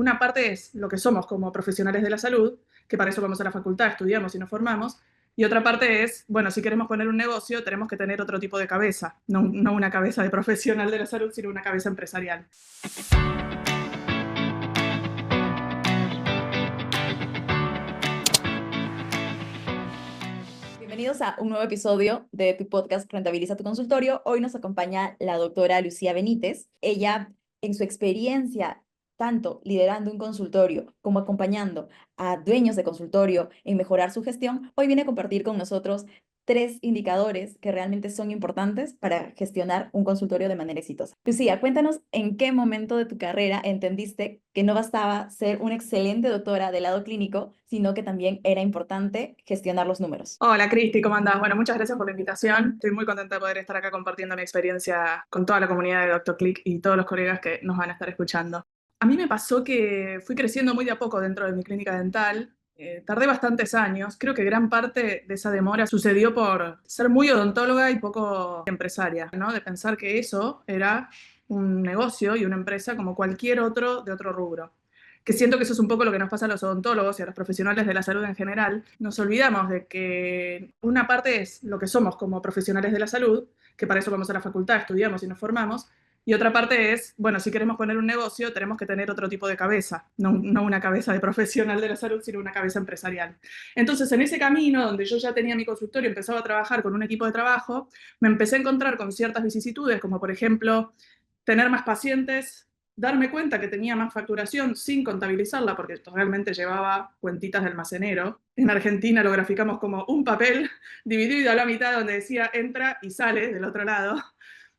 una parte es lo que somos como profesionales de la salud, que para eso vamos a la facultad, estudiamos y nos formamos, y otra parte es, bueno, si queremos poner un negocio, tenemos que tener otro tipo de cabeza, no una cabeza de profesional de la salud, sino una cabeza empresarial. Bienvenidos a un nuevo episodio de tu podcast Rentabiliza tu consultorio. Hoy nos acompaña la doctora Lucía Benítez. Ella, en su experiencia, tanto liderando un consultorio como acompañando a dueños de consultorio en mejorar su gestión, hoy viene a compartir con nosotros 3 indicadores que realmente son importantes para gestionar un consultorio de manera exitosa. Lucía, cuéntanos en qué momento de tu carrera entendiste que no bastaba ser una excelente doctora del lado clínico, sino que también era importante gestionar los números. Hola Cristi, ¿cómo andás? Bueno, muchas gracias por la invitación. Estoy muy contenta de poder estar acá compartiendo mi experiencia con toda la comunidad de Dr. Click y todos los colegas que nos van a estar escuchando. A mí me pasó que fui creciendo muy de a poco dentro de mi clínica dental. Tardé bastantes años. Creo que gran parte de esa demora sucedió por ser muy odontóloga y poco empresaria, ¿no? De pensar que eso era un negocio y una empresa como cualquier otro de otro rubro. Que siento que eso es un poco lo que nos pasa a los odontólogos y a los profesionales de la salud en general. Nos olvidamos de que una parte es lo que somos como profesionales de la salud, que para eso vamos a la facultad, estudiamos y nos formamos, y otra parte es, bueno, si queremos poner un negocio, tenemos que tener otro tipo de cabeza, no una cabeza de profesional de la salud, sino una cabeza empresarial. Entonces, en ese camino, donde yo ya tenía mi consultorio, empezaba a trabajar con un equipo de trabajo, me empecé a encontrar con ciertas vicisitudes, como por ejemplo, tener más pacientes, darme cuenta que tenía más facturación sin contabilizarla, porque esto realmente llevaba cuentitas de almacenero. En Argentina lo graficamos como un papel dividido a la mitad donde decía entra y sale del otro lado.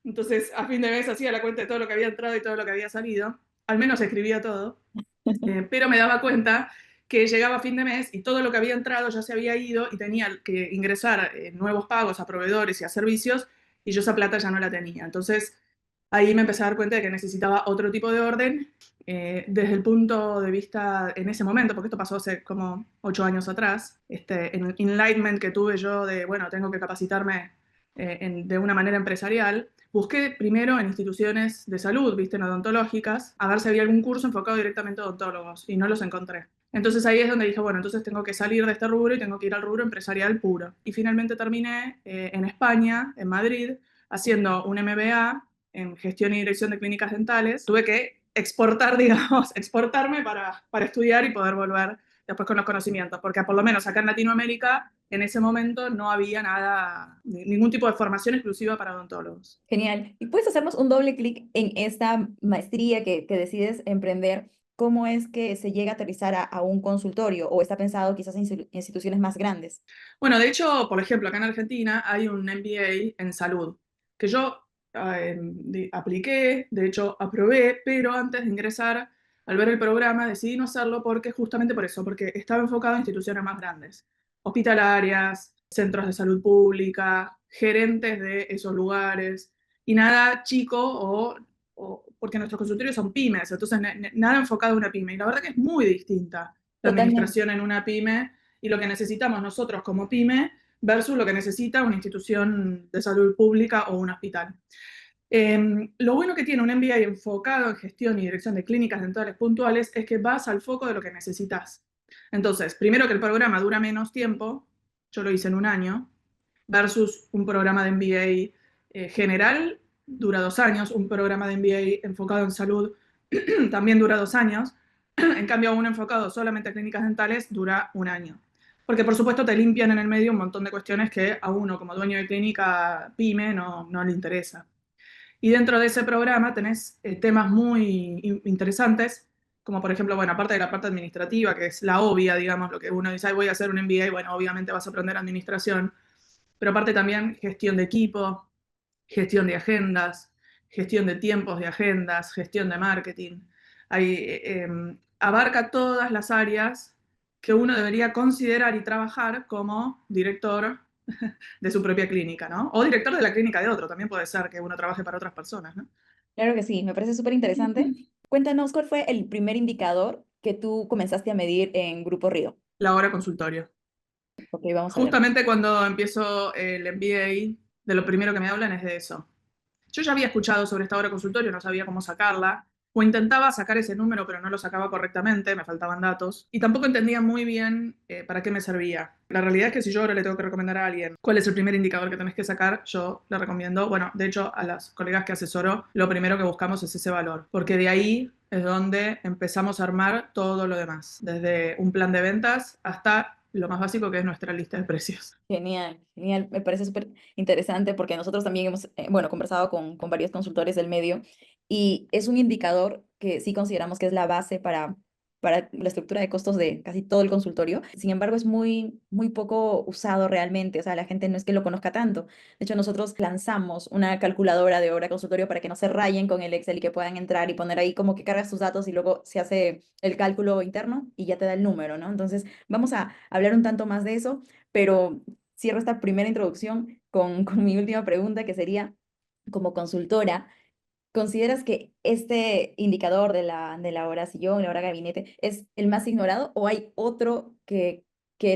Entonces, a fin de mes hacía la cuenta de todo lo que había entrado y todo lo que había salido. Al menos escribía todo. Pero me daba cuenta que llegaba a fin de mes y todo lo que había entrado ya se había ido y tenía que ingresar nuevos pagos a proveedores y a servicios y yo esa plata ya no la tenía. Entonces, ahí me empecé a dar cuenta de que necesitaba otro tipo de orden desde el punto de vista en ese momento, porque esto pasó hace como 8 años atrás, en el enlightenment que tuve yo de, bueno, tengo que capacitarme de una manera empresarial. Busqué primero en instituciones de salud, viste, en odontológicas, a ver si había algún curso enfocado directamente a odontólogos y no los encontré. Entonces ahí es donde dije, bueno, entonces tengo que salir de este rubro y tengo que ir al rubro empresarial puro. Y finalmente terminé en España, en Madrid, haciendo un MBA en gestión y dirección de clínicas dentales. Tuve que exportar, digamos, exportarme para estudiar y poder volver después con los conocimientos, porque por lo menos acá en Latinoamérica en ese momento no había nada, ningún tipo de formación exclusiva para odontólogos. Genial. ¿Y puedes hacernos un doble clic en esta maestría que decides emprender? ¿Cómo es que se llega a aterrizar a un consultorio o está pensado quizás en instituciones más grandes? Bueno, de hecho, por ejemplo, acá en Argentina hay un MBA en salud que yo apliqué, de hecho aprobé, pero antes de ingresar, al ver el programa, decidí no hacerlo porque justamente por eso, porque estaba enfocado a instituciones más grandes, hospitalarias, centros de salud pública, gerentes de esos lugares, y nada chico porque nuestros consultorios son pymes, entonces nada enfocado a una pyme. Y la verdad que es muy distinta la Totalmente. administración en una pyme y lo que necesitamos nosotros como pyme versus lo que necesita una institución de salud pública o un hospital. Lo bueno que tiene un MBA enfocado en gestión y dirección de clínicas dentales puntuales es que vas al foco de lo que necesitas. Entonces, primero que el programa dura menos tiempo, yo lo hice en un año, versus un programa de MBA general, dura 2 años, un programa de MBA enfocado en salud también dura 2 años, en cambio uno enfocado solamente a clínicas dentales dura un año. Porque por supuesto te limpian en el medio un montón de cuestiones que a uno como dueño de clínica pyme no le interesa. Y dentro de ese programa tenés temas muy interesantes, como por ejemplo, bueno, aparte de la parte administrativa, que es la obvia, digamos, lo que uno dice, voy a hacer un MBA, bueno, obviamente vas a aprender administración, pero aparte también gestión de equipo, gestión de agendas, gestión de tiempos de agendas, gestión de marketing. Abarca todas las áreas que uno debería considerar y trabajar como director de su propia clínica, ¿no? O director de la clínica de otro, también puede ser que uno trabaje para otras personas, ¿no? Claro que sí, me parece súper interesante. Cuéntanos cuál fue el primer indicador que tú comenzaste a medir en Grupo Río. La hora consultorio. Ok, vamos a ver. Justamente cuando empiezo el MBA, de lo primero que me hablan es de eso. Yo ya había escuchado sobre esta hora consultorio, no sabía cómo sacarla, o intentaba sacar ese número, pero no lo sacaba correctamente, me faltaban datos, y tampoco entendía muy bien para qué me servía. La realidad es que si yo ahora le tengo que recomendar a alguien cuál es el primer indicador que tenés que sacar, yo le recomiendo, bueno, de hecho a las colegas que asesoro, lo primero que buscamos es ese valor, porque de ahí es donde empezamos a armar todo lo demás, desde un plan de ventas hasta lo más básico que es nuestra lista de precios. Genial, genial. Me parece súper interesante porque nosotros también hemos, bueno, conversado con varios consultores del medio y es un indicador que sí consideramos que es la base para la estructura de costos de casi todo el consultorio. Sin embargo, es muy poco usado realmente. O sea, la gente no es que lo conozca tanto. De hecho, nosotros lanzamos una calculadora de hora consultorio para que no se rayen con el Excel y que puedan entrar y poner ahí como que cargas tus datos y luego se hace el cálculo interno y ya te da el número, ¿no? Entonces, vamos a hablar un tanto más de eso, pero cierro esta primera introducción con mi última pregunta, que sería, como consultora, ¿consideras que este indicador de la hora sillón, la hora gabinete, es el más ignorado o hay otro que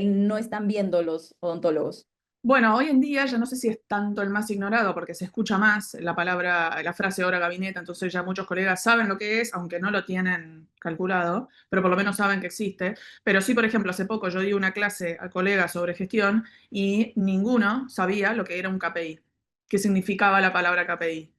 no están viendo los odontólogos? Bueno, hoy en día ya no sé si es tanto el más ignorado porque se escucha más la palabra, la frase hora gabinete, entonces ya muchos colegas saben lo que es, aunque no lo tienen calculado, pero por lo menos saben que existe. Pero sí, por ejemplo, hace poco yo di una clase a colegas sobre gestión y ninguno sabía lo que era un KPI, qué significaba la palabra KPI.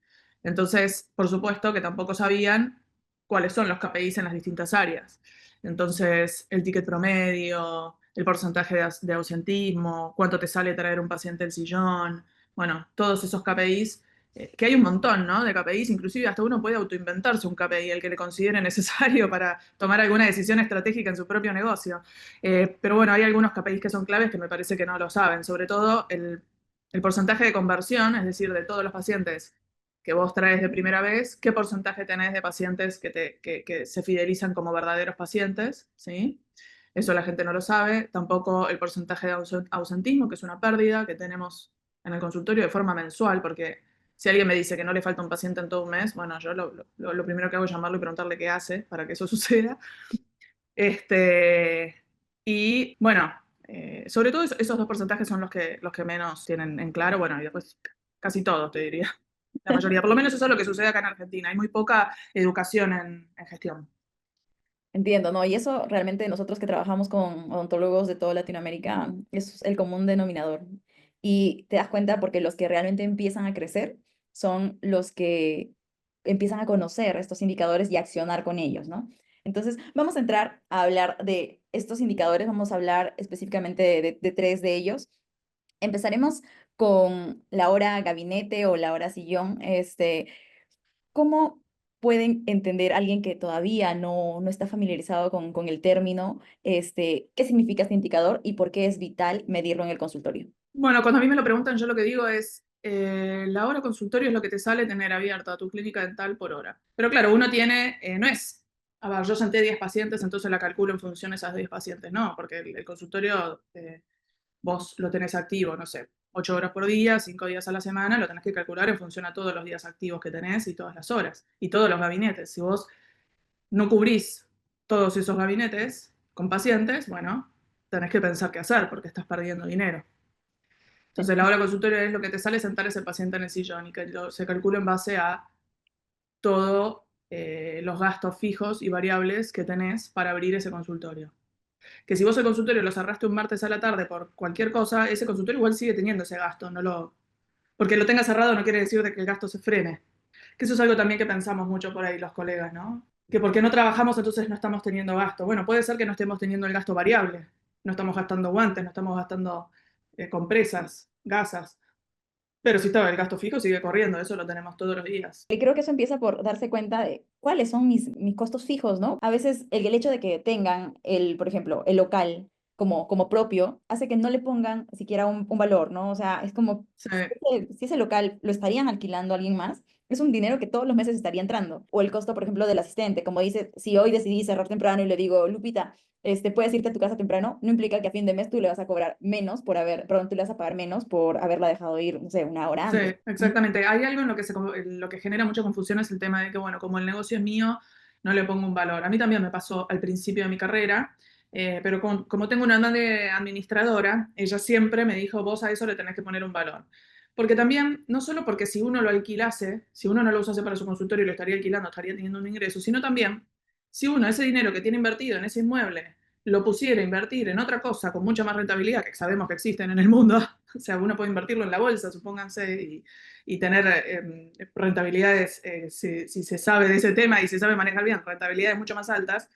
Entonces, por supuesto que tampoco sabían cuáles son los KPIs en las distintas áreas. Entonces, el ticket promedio, el porcentaje de ausentismo, cuánto te sale traer un paciente al sillón, bueno, todos esos KPIs, que hay un montón, ¿no? De KPIs, inclusive hasta uno puede autoinventarse un KPI, el que le considere necesario para tomar alguna decisión estratégica en su propio negocio. Pero bueno, hay algunos KPIs que son claves que me parece que no lo saben, sobre todo el porcentaje de conversión, es decir, de todos los pacientes que vos traes de primera vez, qué porcentaje tenés de pacientes que se fidelizan como verdaderos pacientes, ¿sí? Eso la gente no lo sabe. Tampoco el porcentaje de ausentismo, que es una pérdida que tenemos en el consultorio de forma mensual, porque si alguien me dice que no le falta un paciente en todo un mes, bueno, yo lo primero que hago es llamarlo y preguntarle qué hace para que eso suceda. Este, y bueno, sobre todo esos dos porcentajes son los que menos tienen en claro, bueno, y después casi todos, te diría, la mayoría. Por lo menos eso es lo que sucede acá en Argentina. Hay muy poca educación en gestión. Entiendo, ¿no? Y eso realmente nosotros que trabajamos con odontólogos de toda Latinoamérica es el común denominador. Y te das cuenta porque los que realmente empiezan a crecer son los que empiezan a conocer estos indicadores y accionar con ellos, ¿no? Entonces, vamos a entrar a hablar de estos indicadores, vamos a hablar específicamente de tres de ellos. Empezaremos con la hora gabinete o la hora sillón. ¿Cómo pueden entender alguien que todavía no está familiarizado con el término, qué significa este indicador y por qué es vital medirlo en el consultorio? Bueno, cuando a mí me lo preguntan, yo lo que digo es, la hora consultorio es lo que te sale tener abierta tu clínica dental por hora. Pero claro, uno tiene, no es, a ver, yo senté 10 pacientes, entonces la calculo en función de esas 10 pacientes. No, porque el consultorio vos lo tenés activo, no sé, 8 horas por día, 5 días a la semana, lo tenés que calcular en función a todos los días activos que tenés y todas las horas y todos los gabinetes. Si vos no cubrís todos esos gabinetes con pacientes, bueno, tenés que pensar qué hacer porque estás perdiendo dinero. Entonces, la hora consultoria es lo que te sale sentar ese paciente en el sillón y que se calcula en base a todos los gastos fijos y variables que tenés para abrir ese consultorio. Que si vos el consultorio lo cerraste un martes a la tarde por cualquier cosa, ese consultorio igual sigue teniendo ese gasto, porque lo tenga cerrado no quiere decir de que el gasto se frene. Que eso es algo también que pensamos mucho por ahí los colegas, ¿no? Que porque no trabajamos entonces no estamos teniendo gasto. Bueno, puede ser que no estemos teniendo el gasto variable. No estamos gastando guantes, no estamos gastando compresas, gasas. Pero si estaba el gasto fijo, sigue corriendo, eso lo tenemos todos los días. Y creo que eso empieza por darse cuenta de cuáles son mis costos fijos, ¿no? A veces el hecho de que tengan por ejemplo, el local como propio, hace que no le pongan siquiera un valor, ¿no? O sea, es como Sí, si ese local lo estarían alquilando a alguien más, es un dinero que todos los meses estaría entrando. O el costo, por ejemplo, del asistente, como dice, si hoy decidí cerrar temprano y le digo, Lupita, puedes irte a tu casa temprano, no implica que a fin de mes tú le vas a cobrar menos perdón, tú le vas a pagar menos por haberla dejado ir, no sé, una hora sí, antes. exactamente. Hay algo en lo que genera mucha confusión es el tema de que, bueno, como el negocio es mío, no le pongo un valor. A mí también me pasó al principio de mi carrera, pero como tengo una madre administradora, ella siempre me dijo, vos a eso le tenés que poner un valor. Porque también, no solo porque si uno lo alquilase, si uno no lo usase para su consultorio y lo estaría alquilando, estaría teniendo un ingreso, sino también si uno ese dinero que tiene invertido en ese inmueble lo pusiera a invertir en otra cosa con mucha más rentabilidad, que sabemos que existen en el mundo, o sea, uno puede invertirlo en la bolsa, supónganse, y tener rentabilidades, si se sabe de ese tema y se sabe manejar bien, rentabilidades mucho más altas.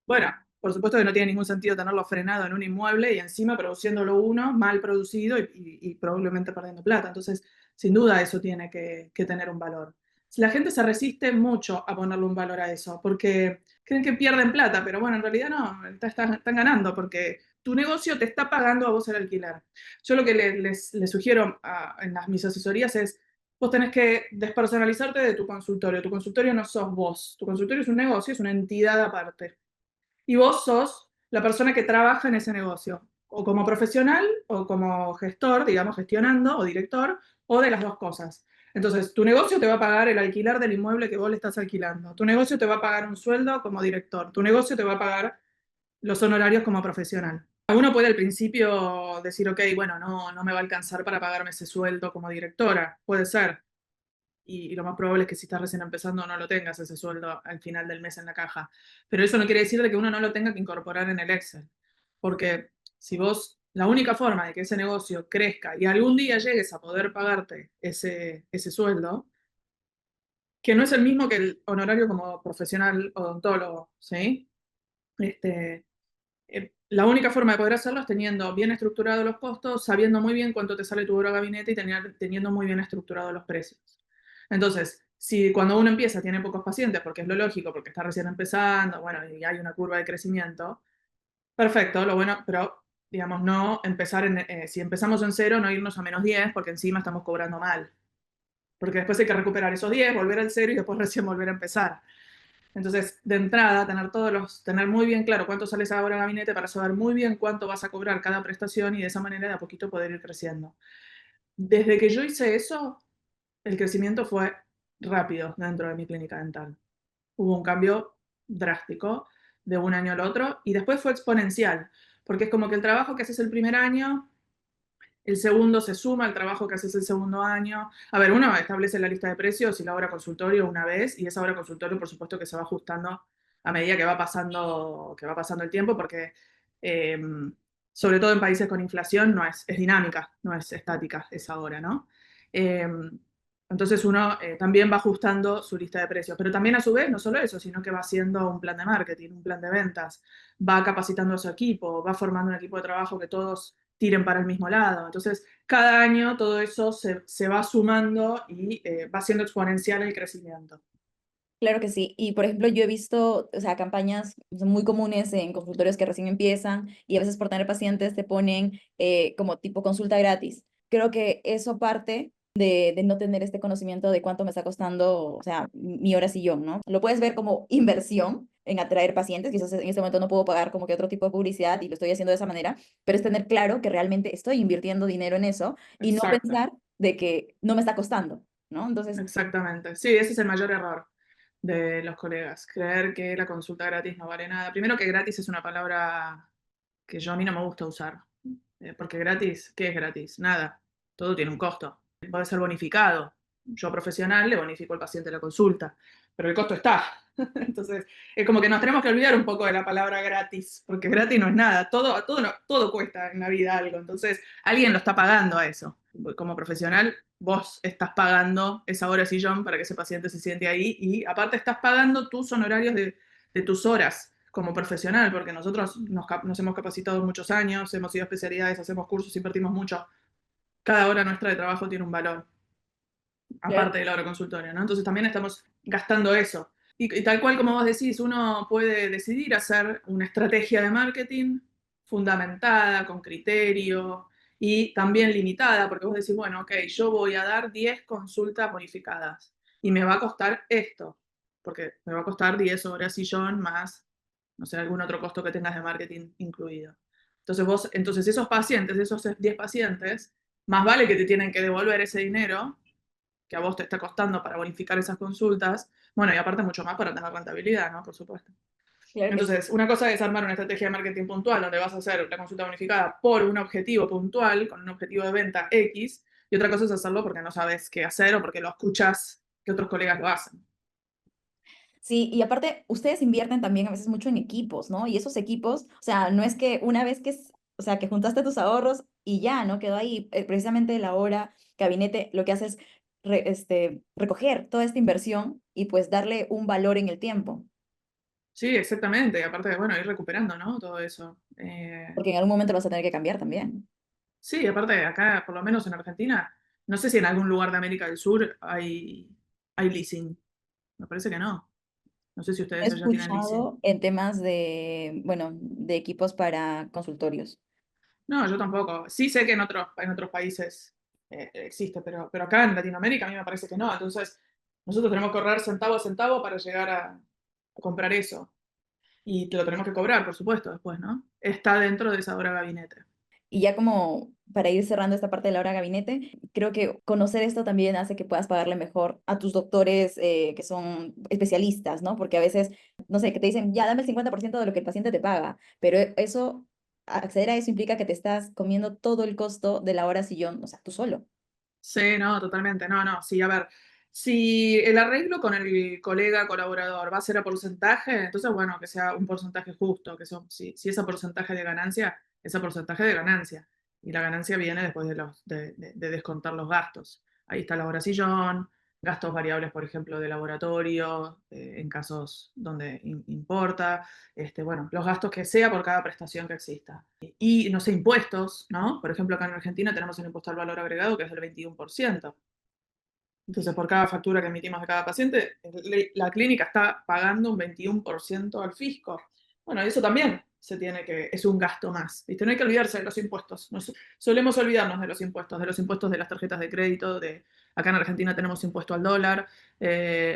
Bueno, por supuesto que no tiene ningún sentido tenerlo frenado en un inmueble y encima produciéndolo uno mal producido y probablemente perdiendo plata. Entonces, sin duda eso tiene que tener un valor. La gente se resiste mucho a ponerle un valor a eso porque creen que pierden plata, pero bueno, en realidad no, están ganando porque tu negocio te está pagando a vos el alquiler. Yo lo que les sugiero en mis asesorías es, vos tenés que despersonalizarte de tu consultorio. Tu consultorio no sos vos, tu consultorio es un negocio, es una entidad aparte. Y vos sos la persona que trabaja en ese negocio, o como profesional, o como gestor, digamos, gestionando, o director, o de las dos cosas. Entonces, tu negocio te va a pagar el alquiler del inmueble que vos le estás alquilando. Tu negocio te va a pagar un sueldo como director. Tu negocio te va a pagar los honorarios como profesional. Uno puede al principio decir, ok, bueno, no me va a alcanzar para pagarme ese sueldo como directora. Puede ser, y lo más probable es que si estás recién empezando no lo tengas ese sueldo al final del mes en la caja. Pero eso no quiere decir de que uno no lo tenga que incorporar en el Excel. Porque si vos, la única forma de que ese negocio crezca y algún día llegues a poder pagarte ese sueldo, que no es el mismo que el honorario como profesional odontólogo, ¿sí? Este, la única forma de poder hacerlo es teniendo bien estructurados los costos, sabiendo muy bien cuánto te sale tu hora gabinete y teniendo muy bien estructurados los precios. Entonces, si cuando uno empieza tiene pocos pacientes, porque es lo lógico, porque está recién empezando, bueno, y hay una curva de crecimiento, perfecto, lo bueno, pero digamos, no empezar si empezamos en cero, no irnos a -10, porque encima estamos cobrando mal. Porque después hay que recuperar esos 10, volver al cero y después recién volver a empezar. Entonces, de entrada, tener muy bien claro cuánto sale esa hora de gabinete para saber muy bien cuánto vas a cobrar cada prestación y de esa manera de a poquito poder ir creciendo. Desde que yo hice eso, el crecimiento fue rápido dentro de mi clínica dental. Hubo un cambio drástico de un año al otro y después fue exponencial, porque es como que el trabajo que haces el primer año, el segundo se suma al trabajo que haces el segundo año. A ver, uno establece la lista de precios y la hora consultorio una vez, y esa hora consultorio, por supuesto, que se va ajustando a medida que va pasando el tiempo, porque eh, sobre todo en países con inflación es dinámica, no es estática esa hora, ¿no? Eh, entonces uno también va ajustando su lista de precios, pero también a su vez no solo eso, sino que va haciendo un plan de marketing, un plan de ventas, va capacitando a su equipo, va formando un equipo de trabajo que todos tiren para el mismo lado. Entonces, cada año todo eso se va sumando y va siendo exponencial el crecimiento. Claro que sí. Y por ejemplo, yo he visto, o sea, campañas muy comunes en consultorios que recién empiezan y a veces por tener pacientes te ponen como tipo consulta gratis. Creo que eso parte de no tener este conocimiento de cuánto me está costando, o sea, mi hora sillón, ¿no? Lo puedes ver como inversión en atraer pacientes, quizás en este momento no puedo pagar como que otro tipo de publicidad y lo estoy haciendo de esa manera, pero es tener claro que realmente estoy invirtiendo dinero en eso y no Exacto, pensar de que no me está costando, ¿no? Entonces, exactamente. Sí, ese es el mayor error de los colegas, creer que la consulta gratis no vale nada. Primero que gratis es una palabra que a mí no me gusta usar, porque gratis, ¿qué es gratis? Nada, todo tiene un costo. Puede ser bonificado. Yo profesional le bonifico al paciente la consulta, pero el costo está. Entonces, es como que nos tenemos que olvidar un poco de la palabra gratis, porque gratis no es nada, todo cuesta en la vida algo, entonces alguien lo está pagando a eso. Como profesional, vos estás pagando esa hora sillón para que ese paciente se siente ahí y aparte estás pagando tus honorarios de tus horas como profesional, porque nosotros nos hemos capacitado muchos años, hemos ido a especialidades, hacemos cursos, invertimos mucho. Cada hora nuestra de trabajo tiene un valor, claro. aparte de la hora consultoria, ¿no? Entonces también estamos gastando eso. Y tal cual como vos decís, uno puede decidir hacer una estrategia de marketing fundamentada, con criterio y también limitada, porque vos decís, bueno, ok, yo voy a dar 10 consultas bonificadas y me va a costar esto, porque me va a costar 10 horas sillón más, no sé, algún otro costo que tengas de marketing incluido. Entonces esos pacientes, esos 10 pacientes, más vale que te tienen que devolver ese dinero que a vos te está costando para bonificar esas consultas, bueno, y aparte mucho más para tener rentabilidad, ¿no? Por supuesto. Claro que sí. Entonces, una cosa es armar una estrategia de marketing puntual donde vas a hacer la consulta bonificada por un objetivo puntual, con un objetivo de venta X, y otra cosa es hacerlo porque no sabes qué hacer o porque lo escuchas que otros colegas lo hacen. Sí, y aparte, ustedes invierten también a veces mucho en equipos, ¿no? Y esos equipos, o sea, no es que una vez que, o sea, que juntaste tus ahorros y ya, ¿no? Quedó ahí, precisamente la hora, gabinete, lo que hace es recoger toda esta inversión y pues darle un valor en el tiempo, Sí, exactamente. Y aparte, bueno, ir recuperando, ¿no? Todo eso. porque en algún momento lo vas a tener que cambiar también. Sí, aparte, acá, por lo menos en Argentina, no sé si en algún lugar de América del Sur hay leasing. Me parece que no. No sé si He ustedes allá tienen leasing. escuchado en temas de, bueno, de equipos para consultorios. No, yo tampoco. Sí sé que en otros países existe, pero acá en Latinoamérica a mí me parece que no. Entonces, nosotros tenemos que ahorrar centavo a centavo para llegar a comprar eso. Y te lo tenemos que cobrar, por supuesto, después, ¿no? Está dentro de esa hora gabinete. Y ya como para ir cerrando esta parte de la hora gabinete, creo que conocer esto también hace que puedas pagarle mejor a tus doctores que son especialistas, ¿no? Porque a veces, no sé, que te dicen, ya dame el 50% de lo que el paciente te paga, pero eso, acceder a eso implica que te estás comiendo todo el costo de la hora sillón, o sea, tú solo. Sí, no, totalmente. No, no. Sí, a ver, si el arreglo con el colega colaborador va a ser a porcentaje, entonces, bueno, que sea un porcentaje justo, si ese porcentaje de ganancia, ese porcentaje de ganancia. Y la ganancia viene después de descontar los gastos. Ahí está la hora sillón, gastos variables, por ejemplo, de laboratorio, en casos donde importa, bueno, los gastos que sea por cada prestación que exista. Y, no sé, impuestos, ¿no? Por ejemplo, acá en Argentina tenemos el impuesto al valor agregado que es del 21%. Entonces, por cada factura que emitimos de cada paciente, la clínica está pagando un 21% al fisco. Bueno, eso también es un gasto más, ¿viste? No hay que olvidarse de los impuestos. Solemos olvidarnos de los impuestos de las tarjetas de crédito, acá en Argentina tenemos impuesto al dólar,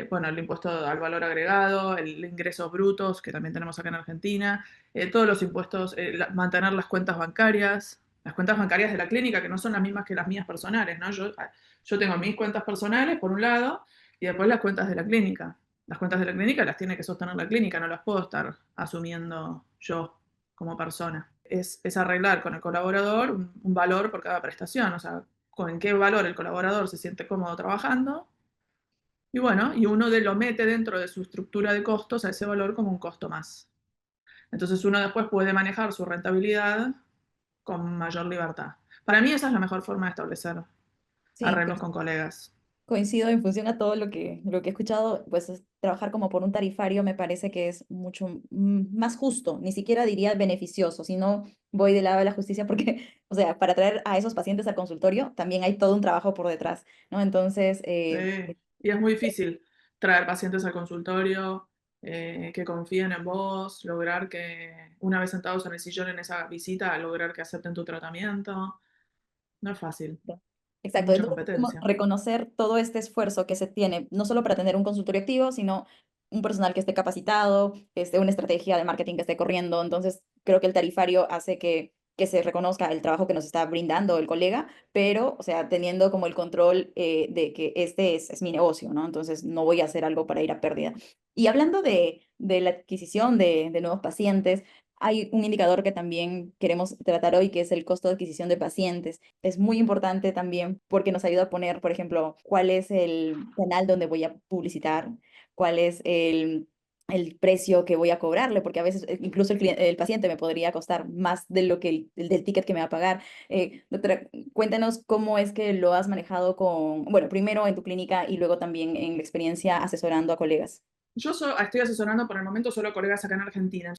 bueno, el impuesto al valor agregado, el ingresos brutos, que también tenemos acá en Argentina, todos los impuestos, mantener las cuentas bancarias de la clínica, que no son las mismas que las mías personales, ¿no? Yo tengo mis cuentas personales, por un lado, y después las cuentas de la clínica. Las cuentas de la clínica las tiene que sostener la clínica, no las puedo estar asumiendo yo como persona. Es arreglar con el colaborador un valor por cada prestación, o sea, con qué valor el colaborador se siente cómodo trabajando, y bueno, y uno lo mete dentro de su estructura de costos a ese valor como un costo más. Entonces uno después puede manejar su rentabilidad con mayor libertad. Para mí esa es la mejor forma de establecer Sí, arreglos con colegas. coincido en función a todo lo que he escuchado, pues trabajar como por un tarifario me parece que es mucho más justo, ni siquiera diría beneficioso, sino voy del lado de la justicia porque, o sea, para traer a esos pacientes al consultorio también hay todo un trabajo por detrás, ¿no? Entonces, Sí, y es muy difícil traer pacientes al consultorio, que confíen en vos, lograr que una vez sentados en el sillón en esa visita, lograr que acepten tu tratamiento. No es fácil, hay exacto, mucha entonces como competencia. reconocer todo este esfuerzo que se tiene, no solo para tener un consultorio activo, sino un personal que esté capacitado, una estrategia de marketing que esté corriendo. Entonces, creo que el tarifario hace que se reconozca el trabajo que nos está brindando el colega, pero, o sea, teniendo como el control de que este es mi negocio, ¿no? Entonces, no voy a hacer algo para ir a pérdida. Y hablando de la adquisición de nuevos pacientes, hay un indicador que también queremos tratar hoy, que es el costo de adquisición de pacientes. Es muy importante también porque nos ayuda a poner, por ejemplo, cuál es el canal donde voy a publicitar, cuál es el precio que voy a cobrarle, porque a veces incluso el paciente me podría costar más de lo que el del ticket que me va a pagar. Doctora, cuéntanos cómo es que lo has manejado con, bueno, primero en tu clínica y luego también en la experiencia asesorando a colegas. Yo estoy asesorando por el momento solo colegas acá en Argentina.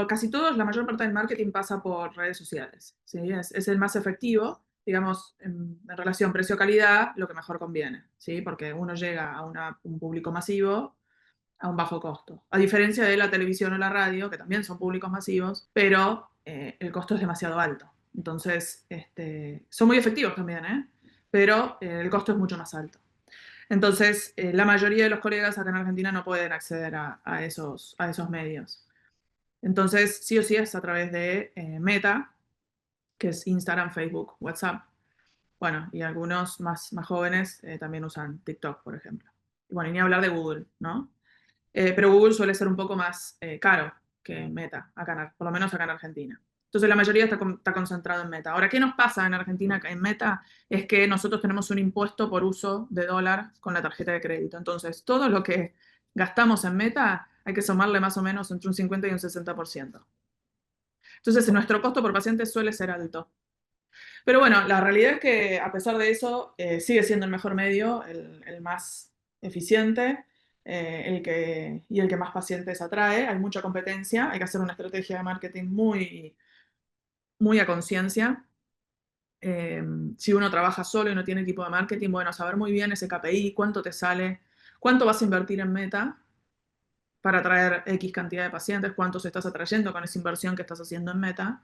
Casi todos, la mayor parte del marketing pasa por redes sociales. ¿Sí? Es el más efectivo, digamos, en relación precio-calidad, lo que mejor conviene, ¿sí? Porque uno llega a un público masivo a un bajo costo. A diferencia de la televisión o la radio, que también son públicos masivos, pero el costo es demasiado alto. Entonces, son muy efectivos también, ¿eh? Pero el costo es mucho más alto. Entonces, la mayoría de los colegas acá en Argentina no pueden acceder a esos medios. Entonces, sí o sí es a través de Meta, que es Instagram, Facebook, WhatsApp. Bueno, y algunos más jóvenes también usan TikTok, por ejemplo. Y bueno, y ni hablar de Google, ¿no? Pero Google suele ser un poco más caro que Meta, por lo menos acá en Argentina. Entonces la mayoría está concentrado en Meta. Ahora, ¿qué nos pasa en Argentina en Meta? Es que nosotros tenemos un impuesto por uso de dólar con la tarjeta de crédito. Entonces, todo lo que gastamos en Meta hay que sumarle más o menos entre un 50 y un 60%. Entonces, nuestro costo por paciente suele ser alto. Pero bueno, la realidad es que a pesar de eso, sigue siendo el mejor medio, el más eficiente, y el que más pacientes atrae. Hay mucha competencia, hay que hacer una estrategia de marketing muy, muy a conciencia. Si uno trabaja solo y no tiene equipo de marketing, bueno, saber muy bien ese KPI, cuánto te sale, cuánto vas a invertir en Meta para atraer X cantidad de pacientes, cuántos estás atrayendo con esa inversión que estás haciendo en Meta,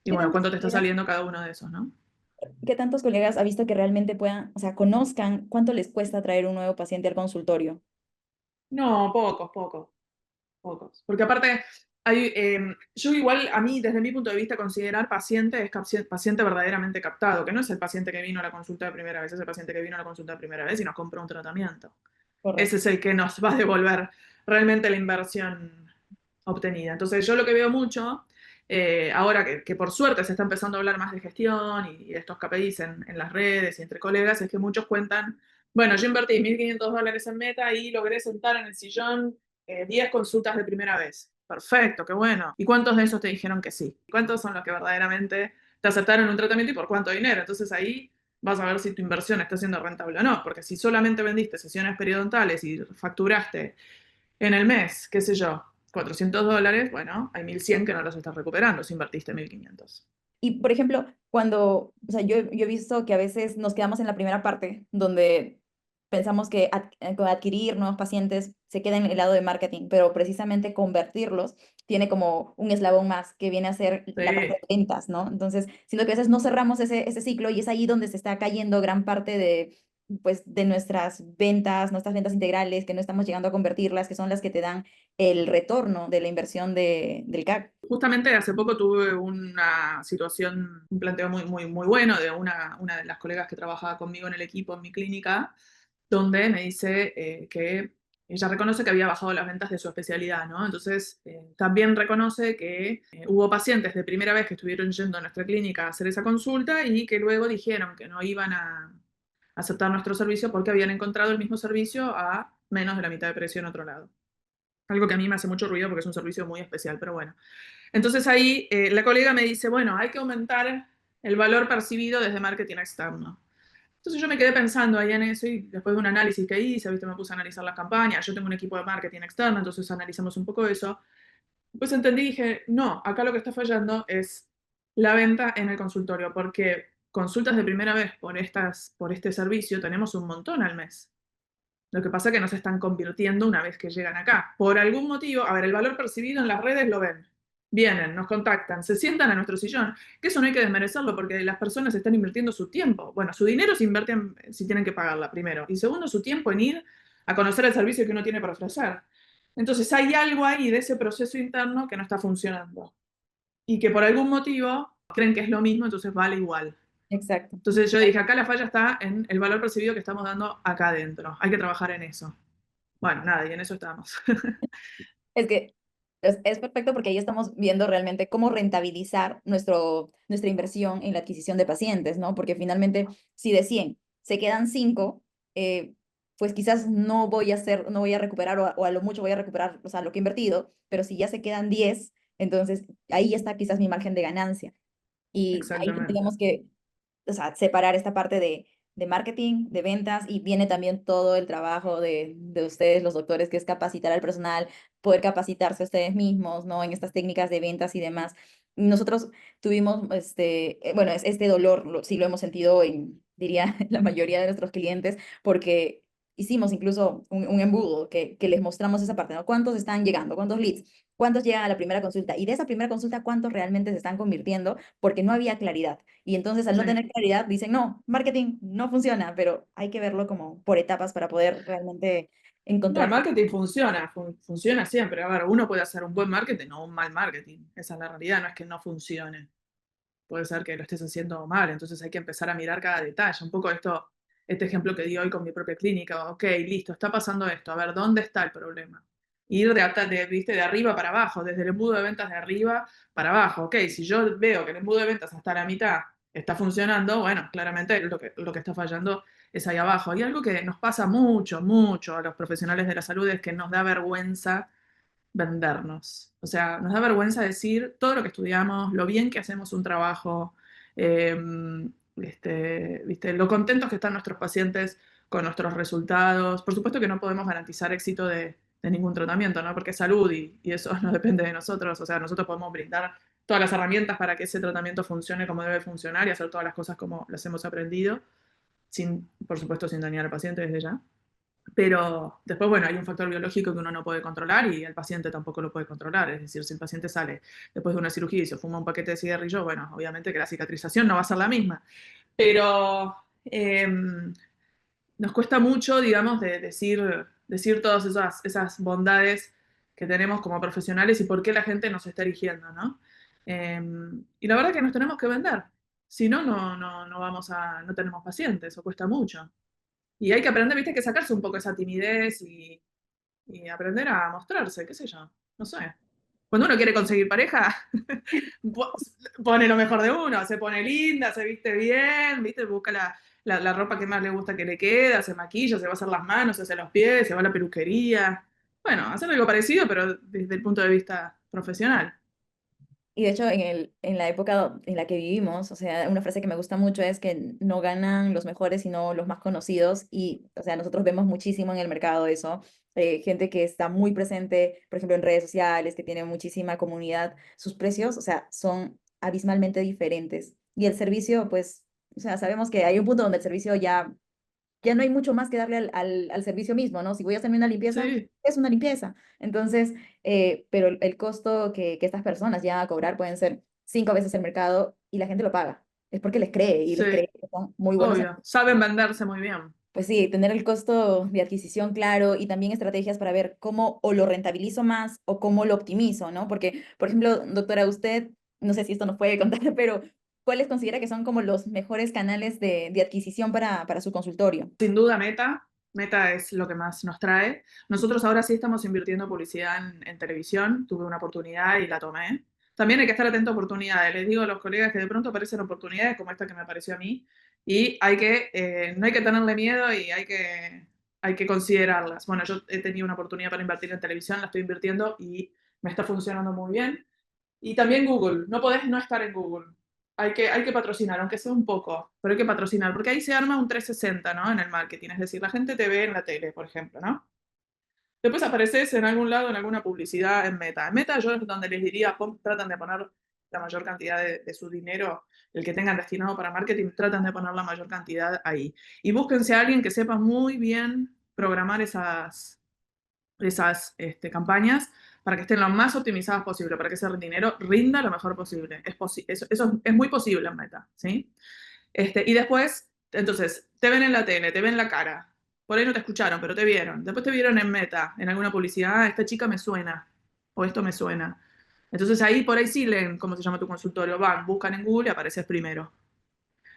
y ¿Qué bueno, tantos cuánto te está colegas, saliendo cada uno de esos, ¿no? qué tantos colegas ha visto que realmente puedan, o sea, conozcan cuánto les cuesta traer un nuevo paciente al consultorio? No, pocos, pocos, pocos. Porque aparte, yo igual, a mí, desde mi punto de vista, considerar paciente es paciente verdaderamente captado, que no es el paciente que vino a la consulta de primera vez, es el paciente que vino a la consulta de primera vez y nos compró un tratamiento. Ese Correcto. es el que nos va a devolver realmente la inversión obtenida. Entonces, yo lo que veo mucho, ahora que por suerte se está empezando a hablar más de gestión y de estos KPIs en las redes y entre colegas, es que muchos cuentan, bueno, yo invertí $1.500 en Meta y logré sentar en el sillón 10 consultas de primera vez. Perfecto, qué bueno. ¿Y cuántos de esos te dijeron que sí? ¿Cuántos son los que verdaderamente te aceptaron un tratamiento y por cuánto dinero? Entonces ahí vas a ver si tu inversión está siendo rentable o no, porque si solamente vendiste sesiones periodontales y facturaste en el mes, qué sé yo, $400, bueno, hay 1.100 que no los estás recuperando si invertiste 1.500. Y, por ejemplo, cuando, o sea, yo he visto que a veces nos quedamos en la primera parte donde pensamos que con adquirir nuevos pacientes se queda en el lado de marketing, pero precisamente convertirlos tiene como un eslabón más que viene a ser la parte Sí, de ventas, ¿no? Entonces, siento que a veces no cerramos ese ciclo y es ahí donde se está cayendo gran parte de, pues, de nuestras ventas integrales, que no estamos llegando a convertirlas, que son las que te dan el retorno de la inversión del CAC. justamente hace poco tuve una situación, un planteo muy, muy, muy bueno de una de las colegas que trabajaba conmigo en el equipo en mi clínica, donde me dice que ella reconoce que había bajado las ventas de su especialidad, ¿no? Entonces, también reconoce que hubo pacientes de primera vez que estuvieron yendo a nuestra clínica a hacer esa consulta y que luego dijeron que no iban a aceptar nuestro servicio porque habían encontrado el mismo servicio a menos de la mitad de precio en otro lado. Algo que a mí me hace mucho ruido porque es un servicio muy especial, pero bueno. Entonces ahí la colega me dice, bueno, hay que aumentar el valor percibido desde marketing externo. Entonces yo me quedé pensando ahí en eso y después de un análisis que hice, ¿viste? Me puse a analizar las campañas, yo tengo un equipo de marketing externo, entonces analizamos un poco eso. Pues entendí y dije, no, acá lo que está fallando es la venta en el consultorio, porque consultas de primera vez por este servicio tenemos un montón al mes. Lo que pasa es que no se están convirtiendo una vez que llegan acá. Por algún motivo, a ver, el valor percibido en las redes lo ven. Vienen, nos contactan, se sientan a nuestro sillón. Que eso no hay que desmerecerlo porque las personas están invirtiendo su tiempo. Bueno, su dinero se invierte si tienen que pagarla, primero. Y segundo, su tiempo en ir a conocer el servicio que uno tiene para ofrecer. Entonces hay algo ahí de ese proceso interno que no está funcionando. Y que por algún motivo creen que es lo mismo, entonces vale igual. Exacto. Entonces yo dije, acá la falla está en el valor percibido que estamos dando acá adentro. Hay que trabajar en eso. Bueno, nada, y en eso estamos. Es que es perfecto porque ahí estamos viendo realmente cómo rentabilizar nuestra inversión en la adquisición de pacientes, ¿no? Porque finalmente, si de 100 se quedan 5, pues quizás no voy a recuperar o a lo mucho voy a recuperar, o sea, lo que he invertido, pero si ya se quedan 10, entonces ahí está quizás mi margen de ganancia. Y ahí Exactamente. tenemos que, o sea, separar esta parte de marketing, de ventas, y viene también todo el trabajo de ustedes, los doctores, que es capacitar al personal, poder capacitarse ustedes mismos, ¿no? En estas técnicas de ventas y demás. Nosotros tuvimos, bueno, este dolor, sí lo hemos sentido en, diría, la mayoría de nuestros clientes, porque hicimos incluso un embudo que les mostramos esa parte, ¿no? ¿Cuántos están llegando? ¿Cuántos leads? ¿Cuántos llegan a la primera consulta? Y de esa primera consulta, ¿cuántos realmente se están convirtiendo? Porque no había claridad. Y entonces al no Sí. tener claridad dicen, no, marketing no funciona, pero hay que verlo como por etapas para poder realmente No, el encontrar. marketing funciona, funciona siempre. A ver, uno puede hacer un buen marketing o un mal marketing. Esa es la realidad, no es que no funcione. Puede ser que lo estés haciendo mal, entonces hay que empezar a mirar cada detalle. Un poco este ejemplo que di hoy con mi propia clínica. Ok, listo, está pasando esto. A ver, ¿dónde está el problema? ir ¿viste? De arriba para abajo, desde el embudo de ventas de arriba para abajo. Ok, si yo veo que el embudo de ventas hasta la mitad está funcionando, bueno, claramente lo que está fallando es ahí abajo. Hay algo que nos pasa mucho, mucho a los profesionales de la salud, es que nos da vergüenza vendernos. O sea, nos da vergüenza decir todo lo que estudiamos, lo bien que hacemos un trabajo, eh, ¿viste? Lo contentos que están nuestros pacientes con nuestros resultados. Por supuesto que no podemos garantizar éxito de ningún tratamiento, ¿no? Porque es salud y eso no depende de nosotros. O sea, nosotros podemos brindar todas las herramientas para que ese tratamiento funcione como debe funcionar y hacer todas las cosas como las hemos aprendido, sin, por supuesto, sin dañar al paciente desde ya. Pero después, bueno, hay un factor biológico que uno no puede controlar y el paciente tampoco lo puede controlar. Es decir, si el paciente sale después de una cirugía y se fuma un paquete de cigarrillos, bueno, obviamente que la cicatrización no va a ser la misma. Pero nos cuesta mucho, digamos, decir todas esas bondades que tenemos como profesionales y por qué la gente nos está eligiendo, ¿no? Y la verdad que nos tenemos que vender. Si no, no vamos no tenemos pacientes, o cuesta mucho. Y hay que aprender, viste, que sacarse un poco esa timidez y aprender a mostrarse, qué sé yo, no sé. Cuando uno quiere conseguir pareja, pone lo mejor de uno, se pone linda, se viste bien, viste, busca la ropa que más le gusta que le queda, se maquilla, se va a hacer las manos, se hace los pies, se va a la peluquería. Bueno, hacer algo parecido, pero desde el punto de vista profesional. Y de hecho, en la época en la que vivimos, o sea, una frase que me gusta mucho es que no ganan los mejores, sino los más conocidos. Y, o sea, nosotros vemos muchísimo en el mercado eso. Gente que está muy presente, por ejemplo, en redes sociales, que tiene muchísima comunidad. Sus precios, o sea, son abismalmente diferentes. Y el servicio, pues, o sea, sabemos que hay un punto donde el servicio ya no hay mucho más que darle al servicio mismo, ¿no? Si voy a hacerme una limpieza, Sí, es una limpieza. Entonces, pero el costo que estas personas llegan a cobrar pueden ser 5 veces el mercado y la gente lo paga. Es porque les cree y les sí, cree que son muy buenos en... obvio. Saben venderse muy bien. Pues sí, tener el costo de adquisición claro y también estrategias para ver cómo o lo rentabilizo más o cómo lo optimizo, ¿no? Porque, por ejemplo, doctora, usted, no sé si esto nos puede contar, pero ¿cuáles considera que son como los mejores canales de adquisición para su consultorio? Sin duda Meta. Meta es lo que más nos trae. Nosotros ahora sí estamos invirtiendo publicidad en televisión. Tuve una oportunidad y la tomé. También hay que estar atento a oportunidades. Les digo a los colegas que de pronto aparecen oportunidades como esta que me apareció a mí y no hay que tenerle miedo y hay que considerarlas. Bueno, yo he tenido una oportunidad para invertir en televisión, la estoy invirtiendo y me está funcionando muy bien. Y también Google, no podés no estar en Google. Hay que patrocinar, aunque sea un poco, pero hay que patrocinar, porque ahí se arma un 360, ¿no? En el marketing, es decir, la gente te ve en la tele, por ejemplo, ¿no? Después apareces en algún lado, en alguna publicidad en Meta. En Meta yo es donde les diría, tratan de poner la mayor cantidad de su dinero, el que tengan destinado para marketing, tratan de poner la mayor cantidad ahí. Y búsquense a alguien que sepa muy bien programar esas campañas para que estén lo más optimizadas posible, para que ese dinero rinda lo mejor posible. Eso es muy posible en Meta, ¿sí? Y después, entonces, te ven en la tele, te ven la cara. Por ahí no te escucharon, pero te vieron. Después te vieron en Meta, en alguna publicidad. Ah, esta chica me suena. O esto me suena. Entonces ahí por ahí sí leen cómo se llama tu consultorio. Van, buscan en Google y apareces primero.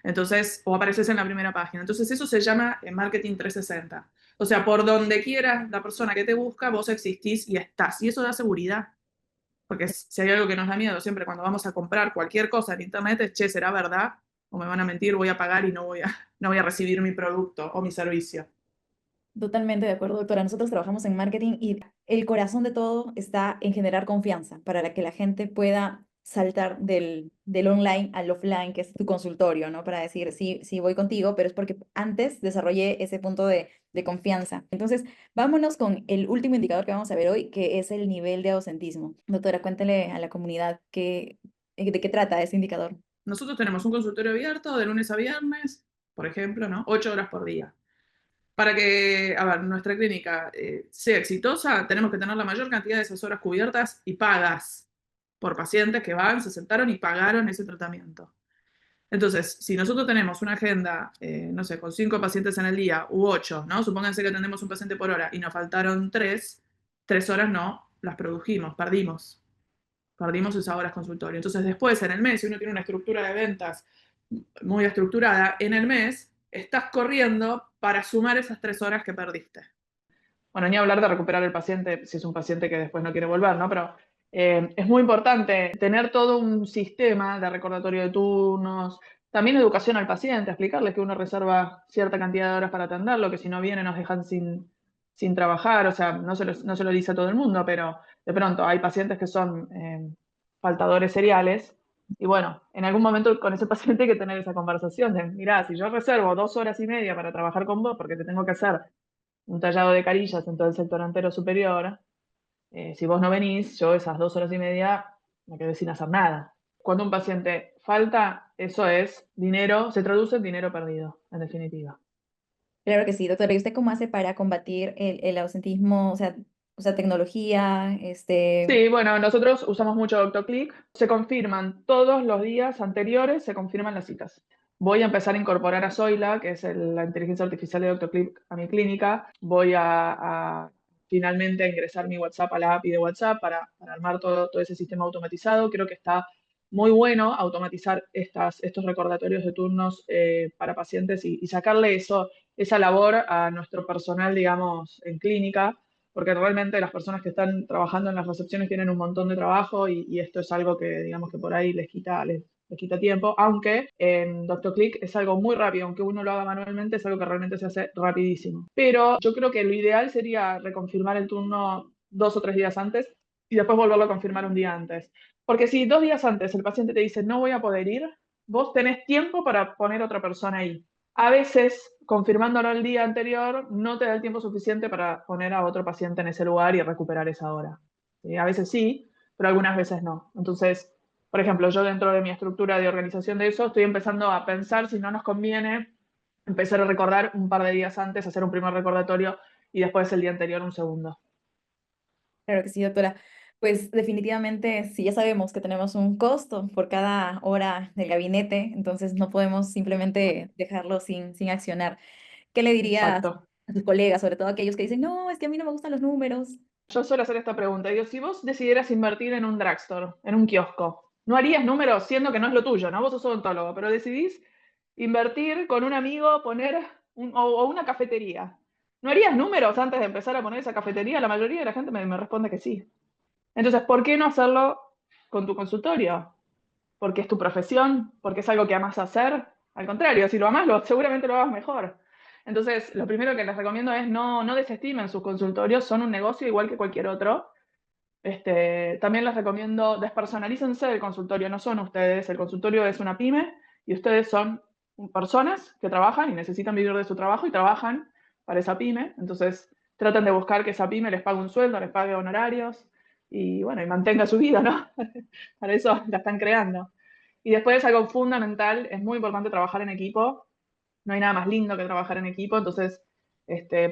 Entonces, o apareces en la primera página. Entonces, eso se llama marketing 360. O sea, por donde quiera la persona que te busca, vos existís y estás. Y eso da seguridad. Porque si hay algo que nos da miedo siempre cuando vamos a comprar cualquier cosa en internet es, che, ¿será verdad? O me van a mentir, voy a pagar y no voy a recibir mi producto o mi servicio. Totalmente de acuerdo, doctora. Nosotros trabajamos en marketing y el corazón de todo está en generar confianza para que la gente pueda saltar del online al offline, que es tu consultorio, ¿no? Para decir, sí, sí, voy contigo, pero es porque antes desarrollé ese punto de confianza. Entonces, vámonos con el último indicador que vamos a ver hoy, que es el nivel de ausentismo. Doctora, cuéntele a la comunidad de qué trata ese indicador. Nosotros tenemos un consultorio abierto de lunes a viernes, por ejemplo, ¿no? 8 horas por día. Para que, a ver, nuestra clínica sea exitosa, tenemos que tener la mayor cantidad de esas horas cubiertas y pagas por pacientes que van, se sentaron y pagaron ese tratamiento. Entonces, si nosotros tenemos una agenda, no sé, con 5 pacientes en el día u 8, ¿no? Supónganse que atendemos un paciente por hora y nos faltaron 3 horas no las produjimos, perdimos esas horas consultorio. Entonces, después en el mes, si uno tiene una estructura de ventas muy estructurada, en el mes estás corriendo para sumar esas 3 horas que perdiste. bueno, ni hablar de recuperar el paciente si es un paciente que después no quiere volver, ¿no? Pero es muy importante tener todo un sistema de recordatorio de turnos, también educación al paciente, explicarle que uno reserva cierta cantidad de horas para atenderlo, que si no viene nos dejan sin trabajar, o sea, no se lo dice a todo el mundo, pero de pronto hay pacientes que son faltadores seriales. Y bueno, en algún momento con ese paciente hay que tener esa conversación de, mirá, si yo reservo 2 horas y media para trabajar con vos porque te tengo que hacer un tallado de carillas en todo el sector antero superior, si vos no venís, yo esas 2 horas y media me quedé sin hacer nada. Cuando un paciente falta, eso es dinero, se traduce en dinero perdido, en definitiva. Claro que sí, doctora. ¿Y usted cómo hace para combatir el ausentismo? O sea, tecnología, Sí, bueno, nosotros usamos mucho DoctorClick. Se confirman todos los días anteriores, se confirman las citas. Voy a empezar a incorporar a Zoila, que es la inteligencia artificial de DoctorClick, a mi clínica. Voy a finalmente a ingresar mi WhatsApp a la API de WhatsApp para armar todo ese sistema automatizado. Creo que está muy bueno automatizar estos recordatorios de turnos para pacientes y sacarle esa labor a nuestro personal, digamos, en clínica porque realmente las personas que están trabajando en las recepciones tienen un montón de trabajo y esto es algo que, digamos, que por ahí les quita tiempo, aunque en DoctorClick es algo muy rápido, aunque uno lo haga manualmente, es algo que realmente se hace rapidísimo. Pero yo creo que lo ideal sería reconfirmar el turno 2 o 3 días antes y después volverlo a confirmar un día antes. Porque si 2 días antes el paciente te dice no voy a poder ir, vos tenés tiempo para poner otra persona ahí. A veces, confirmándolo el día anterior, no te da el tiempo suficiente para poner a otro paciente en ese lugar y recuperar esa hora. A veces sí, pero algunas veces no. Entonces, por ejemplo, yo dentro de mi estructura de organización de eso, estoy empezando a pensar si no nos conviene empezar a recordar un par de días antes, hacer un primer recordatorio y después el día anterior un segundo. claro que sí, doctora. Pues definitivamente, si ya sabemos que tenemos un costo por cada hora del gabinete, entonces no podemos simplemente dejarlo sin accionar. ¿Qué le diría Exacto. a sus colegas, sobre todo aquellos que dicen, no, es que a mí no me gustan los números? Yo suelo hacer esta pregunta. Digo, si vos decidieras invertir en un drugstore, en un kiosco, no harías números siendo que no es lo tuyo, ¿no? Vos sos odontólogo, pero decidís invertir con un amigo, poner o una cafetería. ¿No harías números antes de empezar a poner esa cafetería? La mayoría de la gente me responde que sí. Entonces, ¿por qué no hacerlo con tu consultorio? Porque es tu profesión, porque es algo que amas hacer. Al contrario, si lo amas, seguramente lo hagas mejor. Entonces, lo primero que les recomiendo es no desestimen sus consultorios, son un negocio igual que cualquier otro. También les recomiendo despersonalícense del consultorio, no son ustedes, el consultorio es una pyme y ustedes son personas que trabajan y necesitan vivir de su trabajo y trabajan para esa pyme. Entonces, traten de buscar que esa pyme les pague un sueldo, les pague honorarios y bueno, y mantenga su vida, ¿no? Para eso la están creando. Y después algo fundamental, es muy importante trabajar en equipo. No hay nada más lindo que trabajar en equipo, entonces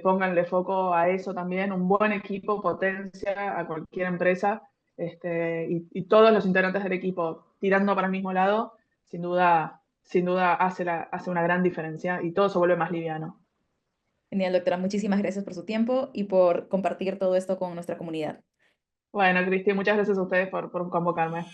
pónganle foco a eso también. Un buen equipo potencia a cualquier empresa y todos los integrantes del equipo tirando para el mismo lado, sin duda hace una gran diferencia y todo se vuelve más liviano. Genial, doctora. Muchísimas gracias por su tiempo y por compartir todo esto con nuestra comunidad. Bueno, Cristi, muchas gracias a ustedes por convocarme.